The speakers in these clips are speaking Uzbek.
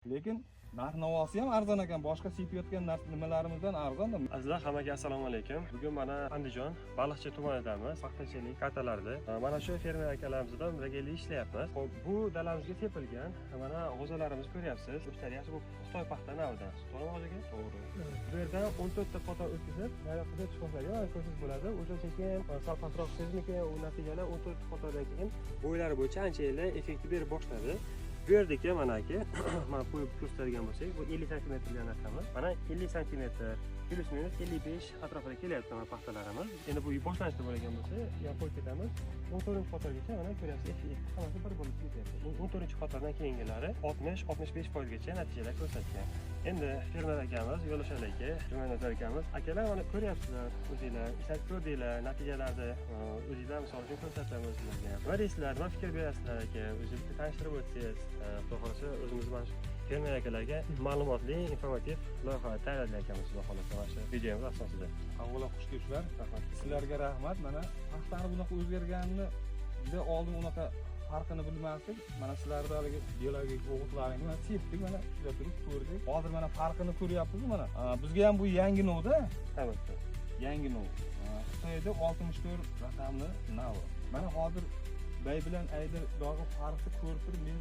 Lekin narx-navosi ham arzon ekan. Boshqa sepayotgan nimalarimizdan arzon-da. Azizlar, hammaga assalomu alaykum. Bugun mana Andijon, Baliqchi tumanidamiz, paxtachilik kartalarida. Mana shu fermer akalarimiz bilan birgalikda ishlayapmiz. Xo'p, bu dalamizga sepilgan mana g'o'zalarimiz ko'ryapsiz. O'shlar yaxshi bu Xitoy paxta navidan. To'g'rimi hozirga? To'g'ri. Bu yerdan 14 ta foto o'tkazib, narxida chiqmagan ko'rsangiz bo'ladi. O'sha keyin sal pastroq sizmiki u natijalar 14 fotodan keyin bo'ylari bo'yicha ancha yillar effekt berib boshladi. Bu yerdagi mana aka, mana qo'yib ko'rsatadigan bo'lsak, bu 50 sm ga narxamiz. Mana 50 sm plus minus 55 atrofida kelyapti mana paxtalarimiz. Endi bu boshlanishda bo'lgan bo'lsa, yana qo'yib ketamiz. 14-fotogacha mana ko'ryapsiz, hammasi bir bo'lib ketyapti. 14-fotodan keyingilari 60-65% gacha natijalar ko'rsatgan. Endi fermer akamiz, Yo'lashar aka, Jumanazar akamiz, akalar mana ko'ryapsizlar, o'zingizlar ishlatib ko'rdinglar, natijalarni o'zingizlar misol uchun ko'rsatamiz sizlarga. Va deysizlar, nima fikr berasizlar aka, o'zingizni tanishtirib o'tsangiz, xudo xolasa o'zimiz mana shu fermer akalarga ma'lumotli, informativ loyiha tayyorlayapmiz xudo xolasa mana shu videomiz asosida. Avvalo xush kelibsizlar. Rahmat. Sizlarga rahmat. Mana paxtani bunaqa o'zgarganini juda oldin unaqa farqini bilmasdik. Mana sizlarning haligi biologik o'g'itlaringizni mana sepdik, mana juda turib ko'rdik. Hozir mana farqini ko'ryapsiz mana. Bizga ham bu yangi novda. Albatta. Yangi nov. Xitoyda 64 raqamli nav. Mana hozir bay bilan ayda dog'i farqni ko'rib turib men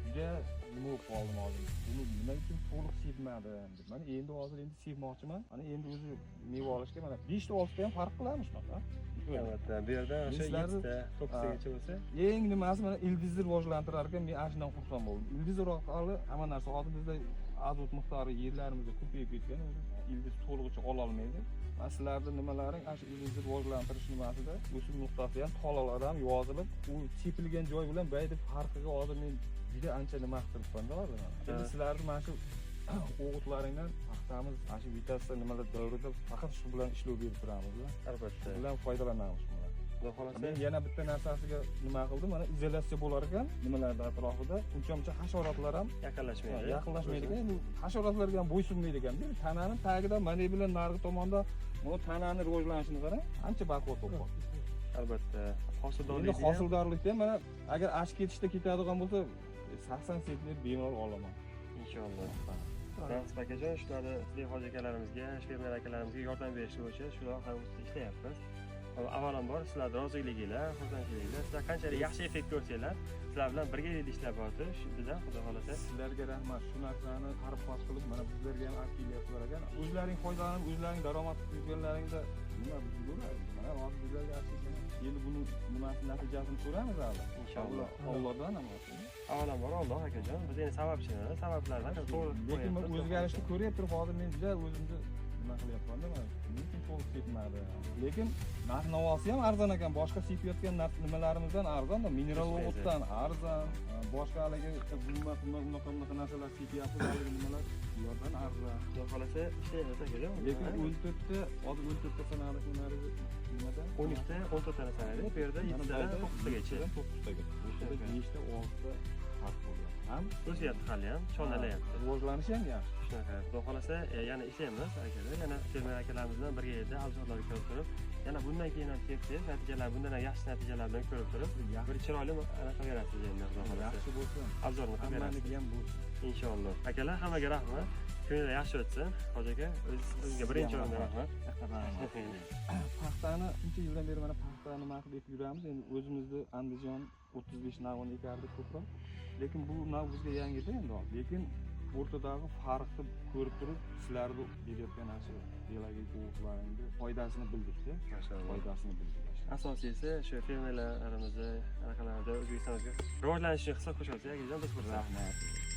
juda nima bo'lib qoldim hozir. Buni nima uchun to'liq sepmadim deb. Mana endi hozir sepmoqchiman. Mana endi o'zi meva olishga mana 5 ta 6 ta ham farq qilamiz shunaqa. Albatta, bu yerda o'sha 7 ta 9 tagacha bo'lsa, eng nimasi mana ildizni rivojlantirar ekan, men ashundan xursand bo'ldim. Ildiz orqali hamma narsa hozir bizda azot miqdori yerlarimizda ko'payib ketgan, ildiz to'lig'icha ola olmaydi. Mana sizlarning nimalaring ana shu ildizni rivojlantirish nimasida o'sim nuqtasi ham tolalar ham yozilib, u sepilgan joy bilan bayda farqiga hozir men juda ancha nima qilibman-da hozir. Endi sizlarning mana shu o'g'itlaringdan paxtamiz ana shu vitatsiya nimalar davrida faqat shu bilan ishlov berib turamiz. albatta. Shu bilan foydalanamiz bundan. Xudo xolasa Men yana bitta narsasiga nima qildim, mana izolyatsiya bo'lar ekan, nimalarda atrofida uncha hasharotlar ham yaqinlashmaydi. Yaqinlashmaydi ekan. Endi hasharotlarga ham bo'ysunmaydi ekan. Bir tanani tagidan mana bilan narigi tomonda bu tanani rivojlanishini qarang, ancha baquvvat bo'lib qoldi. Albatta. Endi hosildorlikda ham mana agar ash ketishda ketadigan bo'lsa 80 sentner bemalol olaman. Inshaalloh. Nasib akajon, shularni sizning hoji akalarimizga, fermer akalarimizga yordam berish bo'yicha shu loyiha ustida ishlayapmiz. Avvalambor sizlarning roziliginglar, xursandchiliginglar, sizlar qanchalik yaxshi effekt ko'rsanglar, sizlar bilan birgalikda ishlab o'tish bizdan xudo xolasa. Sizlarga rahmat. Shu narsani qarib-qosh qilib mana bizlarga ham aktivlashtirish ekan. O'zlaring foydalanib, o'zlaring daromad qilganlaringda nima bo'ladi? Mana hozir bizlarga endi buni nimasi natijasini ko'ramiz hali. Inshaalloh. Allohdan ham. Avvalambor Alloh akajon, biz endi sababchimiz, sabablardan to'g'ri. Lekin men o'zgarishni ko'ryapman turib, hozir men juda o'zimni nima qilyapman-da, mana lekin to'g'ri ketmadi. Lekin narx-navosi ham arzon ekan. Boshqa sepayotgan nimalarimizdan arzon-da, mineral o'g'itdan arzon, boshqa haligi unaqa narsalar sepyapmiz, haligi nimalar bu yerdan arzon. Xudo xolasa ishlaymiz akajon. Lekin 14 ta, hozir 14 ta sanariq nimadan 12 ta, 14 ta sanadi. Bu yerda 7 ta, 9 tagacha. 9 taga. O'shada 5 ta, 6 ta farq bo'lgan. Ham o'syapti hali ham, shonalayapti. Rivojlanishi ham yaxshi. Shunaqa. Xudo xolasa yana ishlaymiz akalar. Yana fermer akalarimiz bilan birgalikda obzorlarga ko'rib turib, yana bundan keyin ham ketsangiz, natijalar bundan ham yaxshi natijalar bilan ko'rib turib, bir chiroyli anaqa berasiz endi xudo xolasa. Yaxshi bo'lsin. Obzorni qilib berasiz. Hammaniki ham bo'lsin. Inshaalloh. Akalar, hammaga rahmat. Kunlar yaxshi o'tsin. Hoji aka, o'zingizga birinchi o'rinda rahmat. Paxtani shuncha yildan beri mana paxtani nima qilib ekib yuramiz. Endi o'zimizni Andijon 35 navini ekardik ko'proq. Lekin bu nav bizga yangida endi. Lekin o'rtadagi farqni ko'rib turib, sizlarni berayotgan narsa biologik o'g'itlaringni foydasini bildik-da. Foydasini bildik. Asosiysi shu fermerlarimizni anaqalarda O'zbekistonga rivojlanishini hissa qo'shilsa, biz xursand. Rahmat.